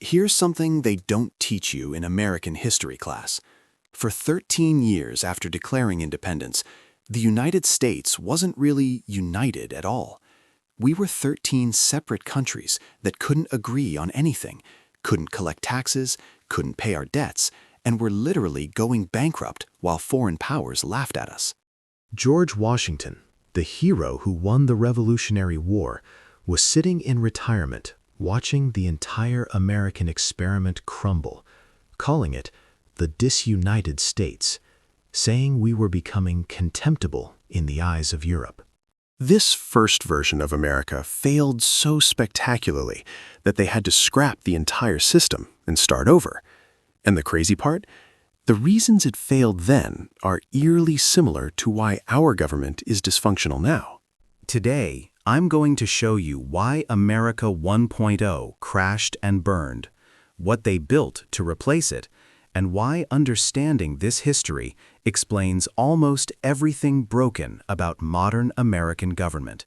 Here's something they don't teach you in American history class. For 13 years after declaring independence, the United States wasn't really united at all. We were 13 separate countries that couldn't agree on anything, couldn't collect taxes, couldn't pay our debts, and were literally going bankrupt while foreign powers laughed at us. George Washington, the hero who won the Revolutionary War, was sitting in retirement, watching the entire American experiment crumble, calling it the Disunited States, saying we were becoming contemptible in the eyes of Europe. This first version of America failed so spectacularly that they had to scrap the entire system and start over. And the crazy part? The reasons it failed then are eerily similar to why our government is dysfunctional now. Today, I'm going to show you why America 1.0 crashed and burned, what they built to replace it, and why understanding this history explains almost everything broken about modern American government,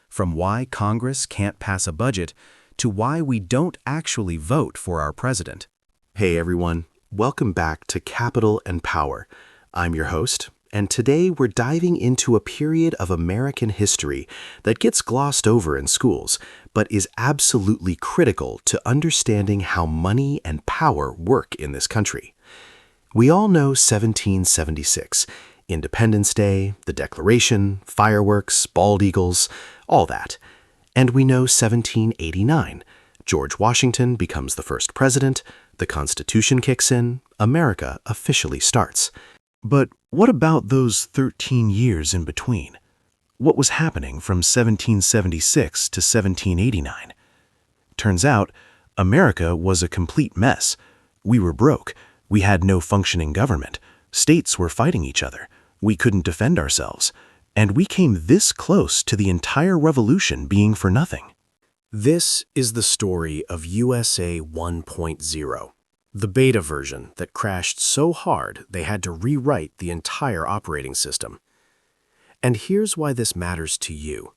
from why Congress can't pass a budget to why we don't actually vote for our president. Hey everyone, welcome back to Capital and Power. I'm your host, and today we're diving into a period of American history that gets glossed over in schools, but is absolutely critical to understanding how money and power work in this country. We all know 1776, Independence Day, the Declaration, fireworks, bald eagles, all that. And we know 1789, George Washington becomes the first president, the Constitution kicks in, America officially starts. But what about those 13 years in between? What was happening from 1776 to 1789? Turns out, America was a complete mess. We were broke. We had no functioning government. States were fighting each other. We couldn't defend ourselves. And we came this close to the entire revolution being for nothing. This is the story of USA 1.0. The beta version that crashed so hard they had to rewrite the entire operating system. And here's why this matters to you.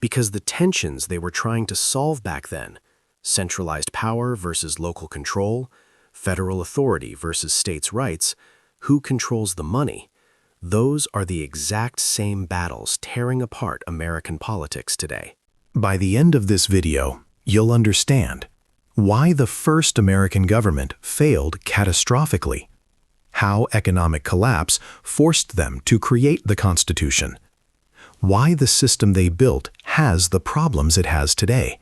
Because the tensions they were trying to solve back then, centralized power versus local control, federal authority versus states' rights, who controls the money, those are the exact same battles tearing apart American politics today. By the end of this video, you'll understand why the first American government failed catastrophically, how economic collapse forced them to create the Constitution, why the system they built has the problems it has today,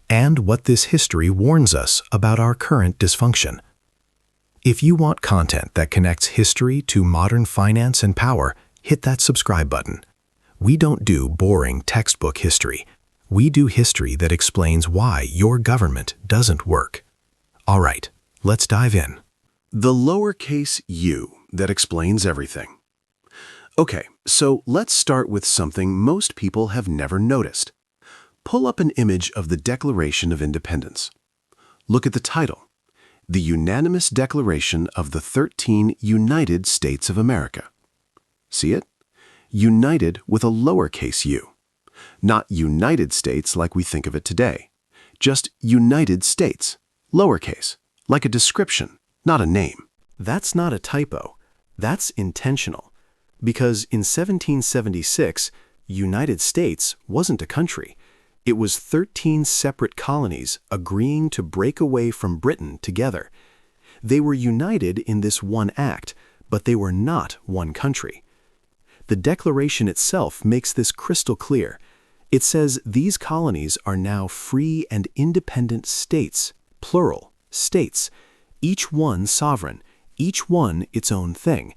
and what this history warns us about our current dysfunction. If you want content that connects history to modern finance and power, hit that subscribe button. We don't do boring textbook history. We do history that explains why your government doesn't work. All right, let's dive in. The lowercase u that explains everything. Okay, so let's start with something most people have never noticed. Pull up an image of the Declaration of Independence. Look at the title, The Unanimous Declaration of the 13 United States of America. See it? United with a lowercase u. Not United States like we think of it today. Just United States, lowercase, like a description, not a name. That's not a typo. That's intentional. Because in 1776, United States wasn't a country. It was 13 separate colonies agreeing to break away from Britain together. They were united in this one act, but they were not one country. The Declaration itself makes this crystal clear. It says these colonies are now free and independent states, plural, states, each one sovereign, each one its own thing.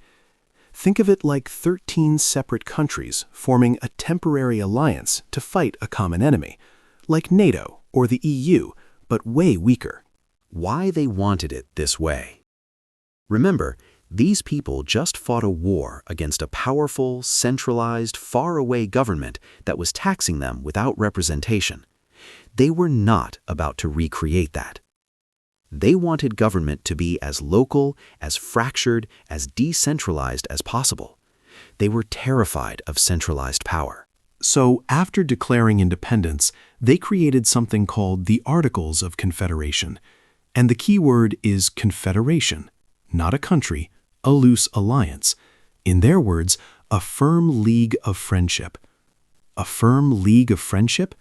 Think of it like 13 separate countries forming a temporary alliance to fight a common enemy, like NATO or the EU, but way weaker. Why they wanted it this way? Remember, these people just fought a war against a powerful, centralized, faraway government that was taxing them without representation. They were not about to recreate that. They wanted government to be as local, as fractured, as decentralized as possible. They were terrified of centralized power. So after declaring independence, they created something called the Articles of Confederation. And the key word is confederation, not a country, a loose alliance. In their words, a firm league of friendship. A firm league of friendship?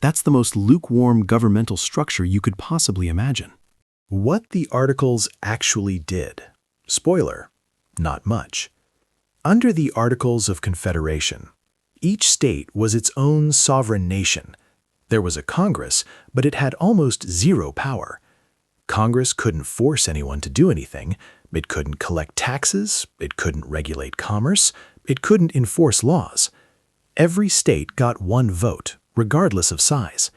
That's the most lukewarm governmental structure you could possibly imagine. What the Articles actually did. Spoiler, not much. Under the Articles of Confederation, each state was its own sovereign nation. There was a Congress, but it had almost zero power. Congress couldn't force anyone to do anything. It couldn't collect taxes. It couldn't regulate commerce. It couldn't enforce laws. Every state got one vote, regardless of size.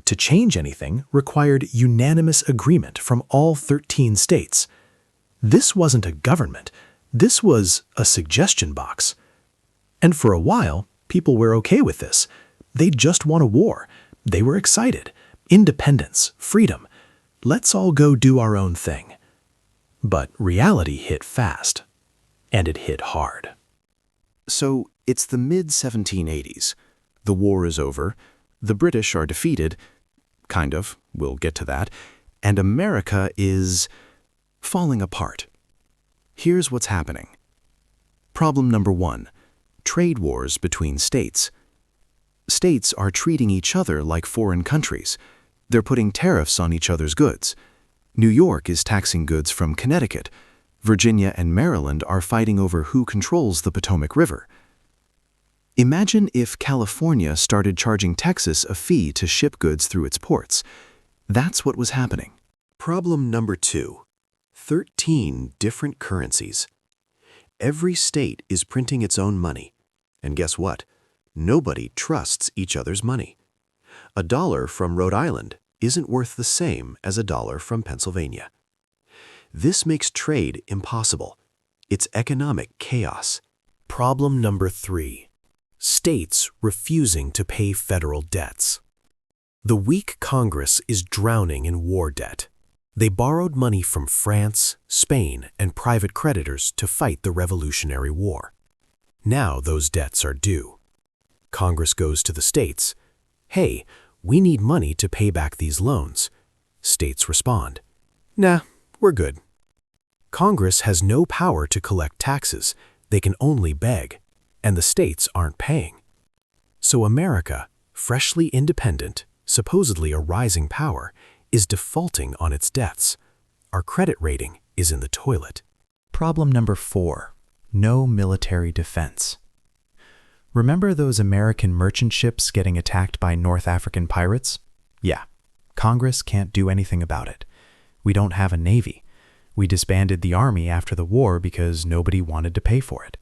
To change anything required unanimous agreement from all 13 states. This wasn't a government. This was a suggestion box. And for a while, people were okay with this. They'd just won a war. They were excited. Independence, freedom. Let's all go do our own thing. But reality hit fast. And it hit hard. So it's the mid-1780s. The war is over. The British are defeated. Kind of. We'll get to that. And America is falling apart. Here's what's happening. Problem number 1. Trade wars between states. States are treating each other like foreign countries. They're putting tariffs on each other's goods. New York is taxing goods from Connecticut. Virginia and Maryland are fighting over who controls the Potomac River. Imagine if California started charging Texas a fee to ship goods through its ports. That's what was happening. Problem number 2. 13 different currencies. Every state is printing its own money. And guess what? Nobody trusts each other's money. A dollar from Rhode Island isn't worth the same as a dollar from Pennsylvania. This makes trade impossible. It's economic chaos. Problem number 3. States refusing to pay federal debts. The weak Congress is drowning in war debt. They borrowed money from France, Spain, and private creditors to fight the Revolutionary War. Now those debts are due. Congress goes to the states. Hey, we need money to pay back these loans. States respond. Nah, we're good. Congress has no power to collect taxes. They can only beg, and the states aren't paying. So America, freshly independent, supposedly a rising power, is defaulting on its debts. Our credit rating is in the toilet. Problem number 4. No military defense. Remember those American merchant ships getting attacked by North African pirates? Yeah, Congress can't do anything about it. We don't have a navy. We disbanded the army after the war because nobody wanted to pay for it.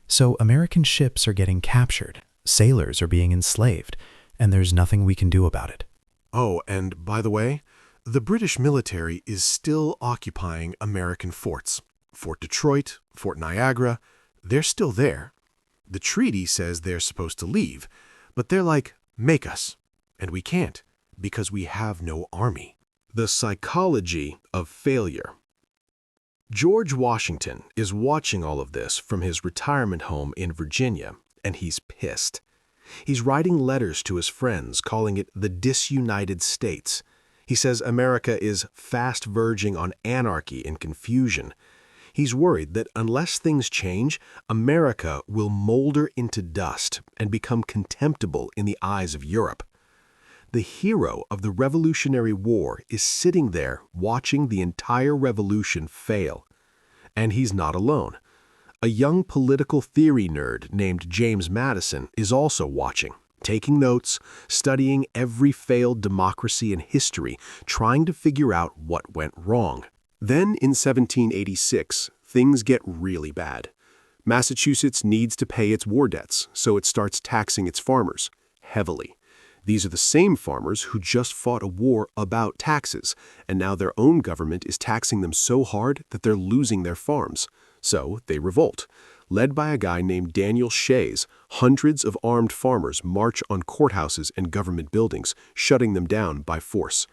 So American ships are getting captured, sailors are being enslaved, and there's nothing we can do about it. Oh, and by the way, the British military is still occupying American forts. Fort Detroit, Fort Niagara, they're still there. The treaty says they're supposed to leave, but they're like, make us. And we can't, because we have no army. The psychology of failure. George Washington is watching all of this from his retirement home in Virginia, and he's pissed. He's writing letters to his friends, calling it the Disunited States. He says America is fast verging on anarchy and confusion. He's worried that unless things change, America will molder into dust and become contemptible in the eyes of Europe. The hero of the Revolutionary War is sitting there watching the entire revolution fail. And he's not alone. A young political theory nerd named James Madison is also watching, taking notes, studying every failed democracy in history, trying to figure out what went wrong. Then in 1786, things get really bad. Massachusetts needs to pay its war debts, so it starts taxing its farmers heavily. These are the same farmers who just fought a war about taxes, and now their own government is taxing them so hard that they're losing their farms. So they revolt. Led by a guy named Daniel Shays, hundreds of armed farmers march on courthouses and government buildings, shutting them down by force.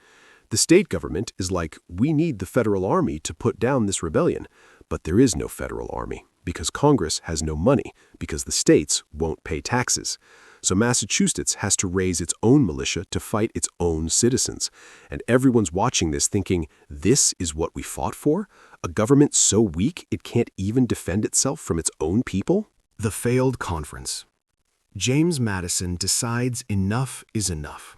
The state government is like, we need the federal army to put down this rebellion. But there is no federal army, because Congress has no money, because the states won't pay taxes. So Massachusetts has to raise its own militia to fight its own citizens. And everyone's watching this thinking, this is what we fought for? A government so weak it can't even defend itself from its own people? The failed conference. James Madison decides enough is enough.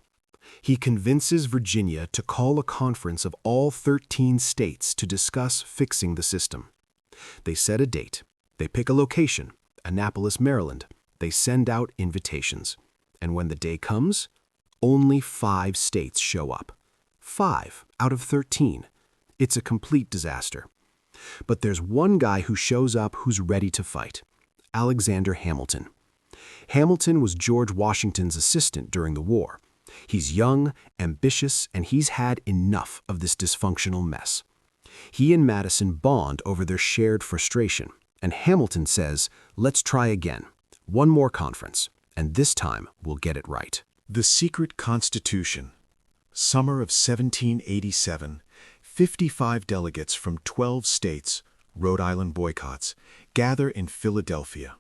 He convinces Virginia to call a conference of all 13 states to discuss fixing the system. They set a date. They pick a location, Annapolis, Maryland. They send out invitations. And when the day comes, only 5 states show up. 5 out of 13. It's a complete disaster. But there's one guy who shows up who's ready to fight. Alexander Hamilton. Hamilton was George Washington's assistant during the war. He's young, ambitious, and he's had enough of this dysfunctional mess. He and Madison bond over their shared frustration, and Hamilton says, let's try again. One more conference, and this time we'll get it right. The Secret Constitution. Summer of 1787, 55 delegates from 12 states, Rhode Island boycotts, gather in Philadelphia.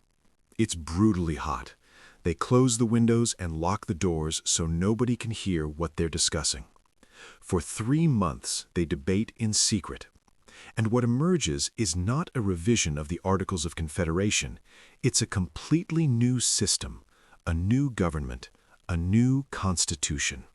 It's brutally hot. They close the windows and lock the doors so nobody can hear what they're discussing. For 3 months, they debate in secret. And what emerges is not a revision of the Articles of Confederation. It's a completely new system, a new government, a new constitution.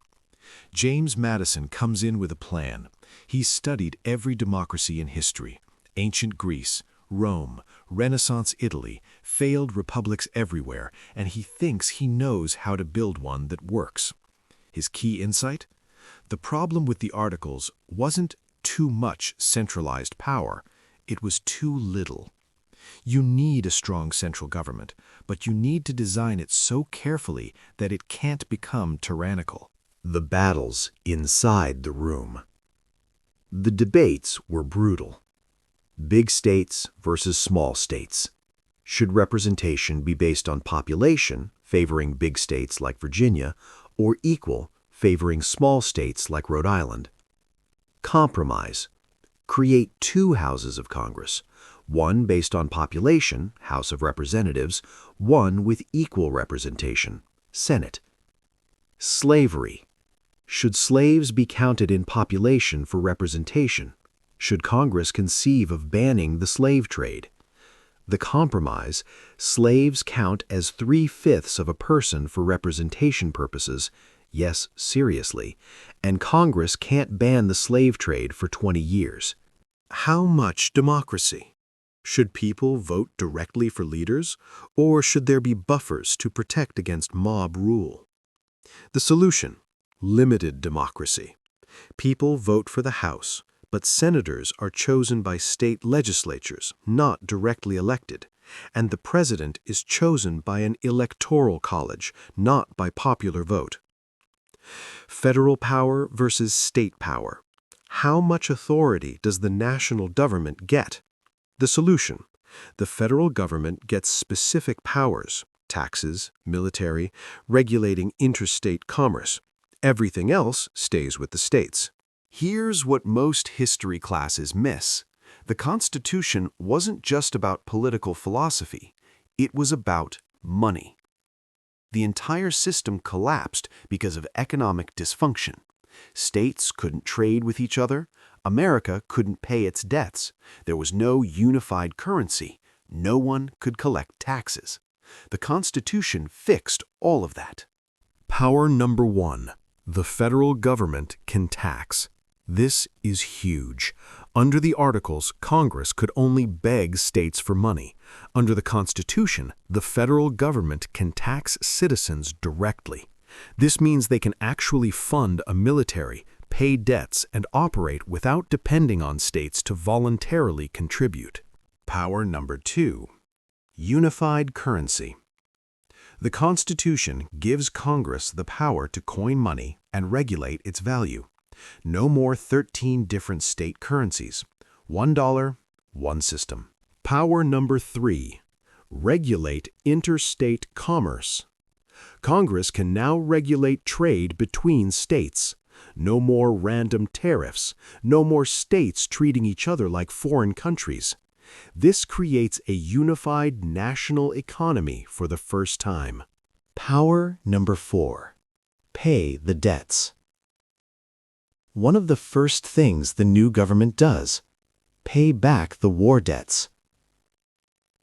James Madison comes in with a plan. He's studied every democracy in history, ancient Greece, Rome, Renaissance Italy, failed republics everywhere, and he thinks he knows how to build one that works. His key insight? The problem with the Articles wasn't too much centralized power, it was too little. You need a strong central government, but you need to design it so carefully that it can't become tyrannical. The battles inside the room. The debates were brutal. Big states versus small states. Should representation be based on population, favoring big states like Virginia, or equal, favoring small states like Rhode Island? Compromise. Create 2 houses of Congress, one based on population, House of Representatives, one with equal representation, Senate. Slavery. Should slaves be counted in population for representation? Should Congress conceive of banning the slave trade? The compromise, slaves count as 3/5 of a person for representation purposes, yes, seriously, and Congress can't ban the slave trade for 20 years. How much democracy? Should people vote directly for leaders, or should there be buffers to protect against mob rule? The solution: limited democracy. People vote for the House, but senators are chosen by state legislatures, not directly elected, and the president is chosen by an electoral college, not by popular vote. Federal power versus state power. How much authority does the national government get? The solution: the federal government gets specific powers, taxes, military, regulating interstate commerce. Everything else stays with the states. Here's what most history classes miss. The Constitution wasn't just about political philosophy. It was about money. The entire system collapsed because of economic dysfunction. States couldn't trade with each other. America couldn't pay its debts. There was no unified currency. No one could collect taxes. The Constitution fixed all of that. Power number 1. The federal government can tax. This is huge. Under the Articles, Congress could only beg states for money. Under the Constitution, the federal government can tax citizens directly. This means they can actually fund a military, pay debts, and operate without depending on states to voluntarily contribute. Power number 2. Unified currency. The Constitution gives Congress the power to coin money and regulate its value. No more 13 different state currencies. $1, one system. Power number 3. Regulate interstate commerce. Congress can now regulate trade between states. No more random tariffs. No more states treating each other like foreign countries. This creates a unified national economy for the first time. Power number 4. Pay the debts. One of the first things the new government does: pay back the war debts.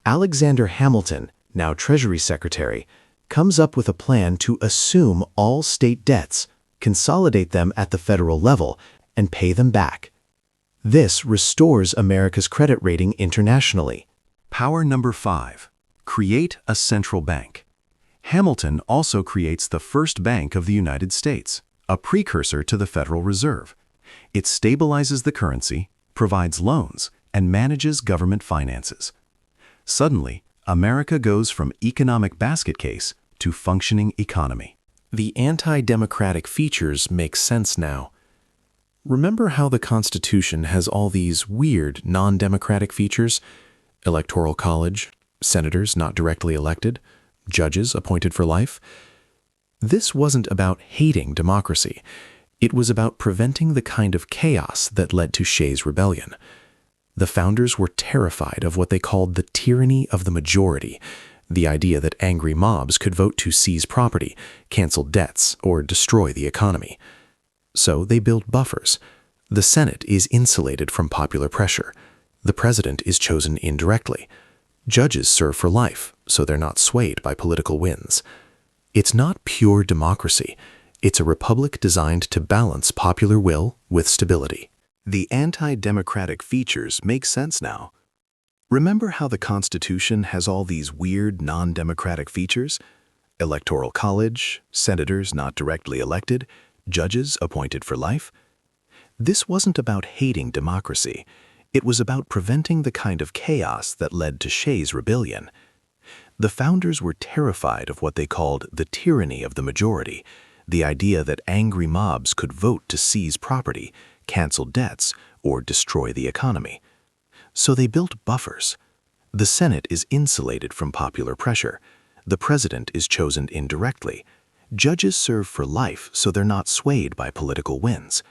Alexander Hamilton, now Treasury Secretary, comes up with a plan to assume all state debts, consolidate them at the federal level, and pay them back. This restores America's credit rating internationally. Power number 5. Create a central bank. Hamilton also creates the first bank of the United States, a precursor to the Federal Reserve. It stabilizes the currency, provides loans, and manages government finances. Suddenly, America goes from economic basket case to functioning economy. The anti-democratic features make sense now. Remember how the Constitution has all these weird non-democratic features? Electoral college, senators not directly elected, judges appointed for life. This wasn't about hating democracy. It was about preventing the kind of chaos that led to Shays' Rebellion. The founders were terrified of what they called the tyranny of the majority, the idea that angry mobs could vote to seize property, cancel debts, or destroy the economy. So they built buffers. The Senate is insulated from popular pressure. The president is chosen indirectly. Judges serve for life, so they're not swayed by political winds. It's not pure democracy. It's a republic designed to balance popular will with stability. The anti-democratic features make sense now. Remember how the Constitution has all these weird non-democratic features? Electoral college, senators not directly elected, judges appointed for life. This wasn't about hating democracy. It was about preventing the kind of chaos that led to Shays' Rebellion. The founders were terrified of what they called the tyranny of the majority, the idea that angry mobs could vote to seize property, cancel debts, or destroy the economy. So they built buffers. The Senate is insulated from popular pressure. The president is chosen indirectly. Judges serve for life, so they're not swayed by political winds.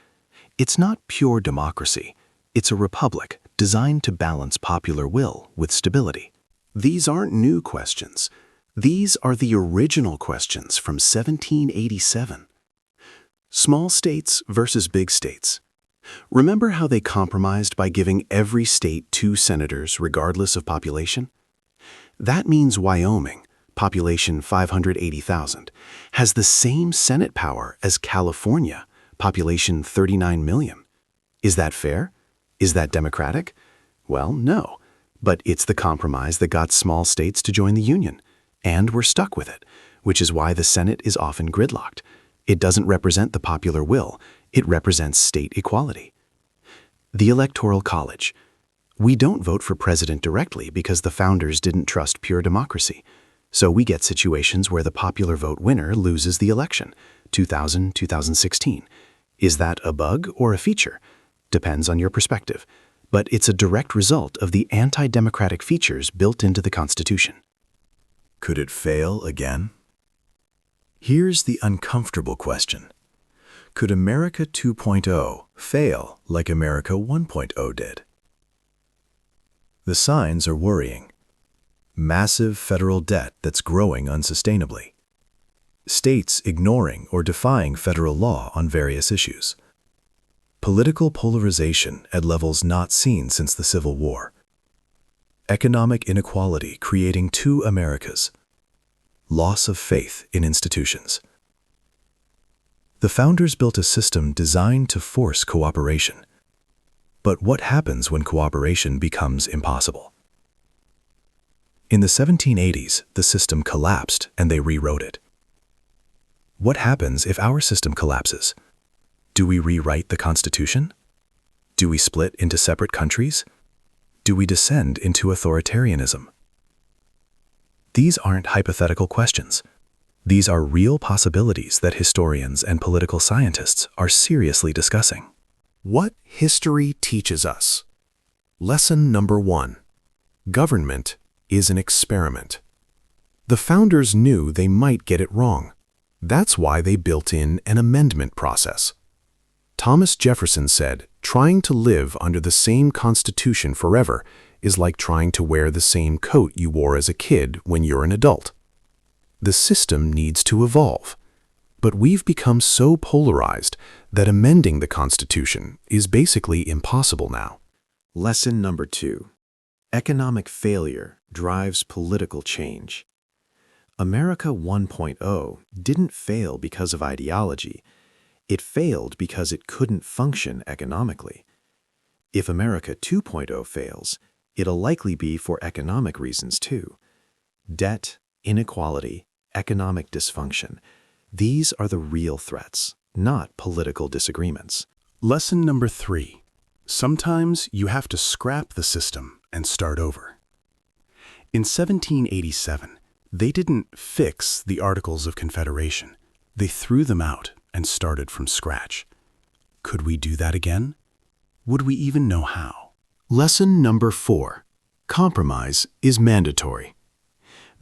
It's not pure democracy. It's a republic designed to balance popular will with stability. These aren't new questions. These are the original questions from 1787. Small states versus big states. Remember how they compromised by giving every state 2 senators regardless of population? That means Wyoming, population 580,000, has the same Senate power as California, population 39 million. Is that fair? Is that democratic? Well, no. But it's the compromise that got small states to join the Union. And we're stuck with it, which is why the Senate is often gridlocked. It doesn't represent the popular will. It represents state equality. The Electoral College. We don't vote for president directly because the founders didn't trust pure democracy. So we get situations where the popular vote winner loses the election, 2000, 2016. Is that a bug or a feature? Depends on your perspective. But it's a direct result of the anti-democratic features built into the Constitution. Could it fail again? Here's the uncomfortable question. Could America 2.0 fail like America 1.0 did? The signs are worrying. Massive federal debt that's growing unsustainably. States ignoring or defying federal law on various issues. Political polarization at levels not seen since the Civil War. Economic inequality creating 2 Americas. Loss of faith in institutions. The founders built a system designed to force cooperation. But what happens when cooperation becomes impossible? In the 1780s, the system collapsed and they rewrote it. What happens if our system collapses? Do we rewrite the Constitution? Do we split into separate countries? Do we descend into authoritarianism? These aren't hypothetical questions. These are real possibilities that historians and political scientists are seriously discussing. What history teaches us. Lesson number 1. Government is an experiment. The founders knew they might get it wrong. That's why they built in an amendment process. Thomas Jefferson said, trying to live under the same Constitution forever is like trying to wear the same coat you wore as a kid when you're an adult. The system needs to evolve. But we've become so polarized that amending the Constitution is basically impossible now. Lesson number 2. Economic failure drives political change. America 1.0 didn't fail because of ideology. It failed because it couldn't function economically. If America 2.0 fails, it'll likely be for economic reasons too. Debt, inequality, economic dysfunction. These are the real threats, not political disagreements. Lesson number 3. Sometimes you have to scrap the system and start over. In 1787, they didn't fix the Articles of Confederation. They threw them out and started from scratch. Could we do that again? Would we even know how? Lesson number 4. Compromise is mandatory.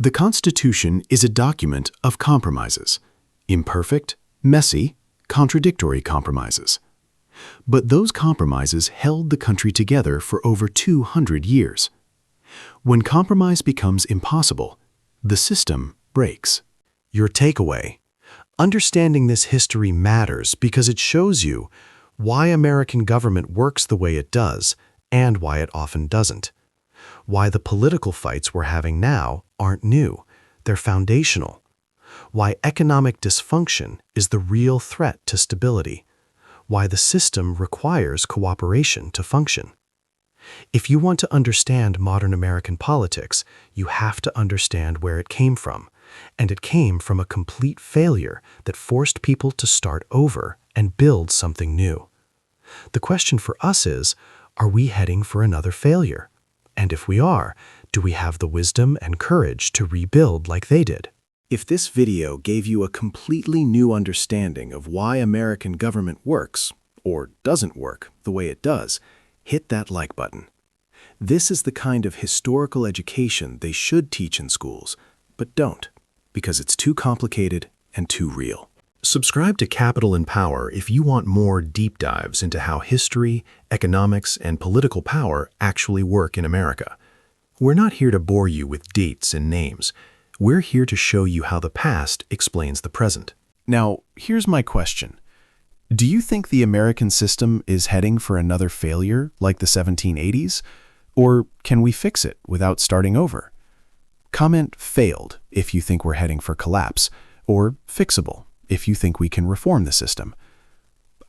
The Constitution is a document of compromises. Imperfect, messy, contradictory compromises. But those compromises held the country together for over 200 years. When compromise becomes impossible, the system breaks. Your takeaway: understanding this history matters because it shows you why American government works the way it does and why it often doesn't. Why the political fights we're having now aren't new, they're foundational. Why economic dysfunction is the real threat to stability. Why the system requires cooperation to function. If you want to understand modern American politics, you have to understand where it came from. And it came from a complete failure that forced people to start over and build something new. The question for us is, are we heading for another failure? And if we are, do we have the wisdom and courage to rebuild like they did? If this video gave you a completely new understanding of why American government works, or doesn't work, the way it does, hit that like button. This is the kind of historical education they should teach in schools, but don't, because it's too complicated and too real. Subscribe to Capital and Power if you want more deep dives into how history, economics, and political power actually work in America. We're not here to bore you with dates and names. We're here to show you how the past explains the present. Now, here's my question. Do you think the American system is heading for another failure like the 1780s? Or can we fix it without starting over? Comment failed if you think we're heading for collapse, or fixable if you think we can reform the system.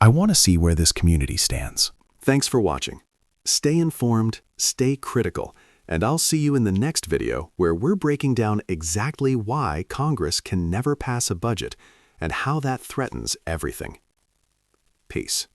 I want to see where this community stands. Thanks for watching. Stay informed, stay critical, and I'll see you in the next video where we're breaking down exactly why Congress can never pass a budget and how that threatens everything. Peace.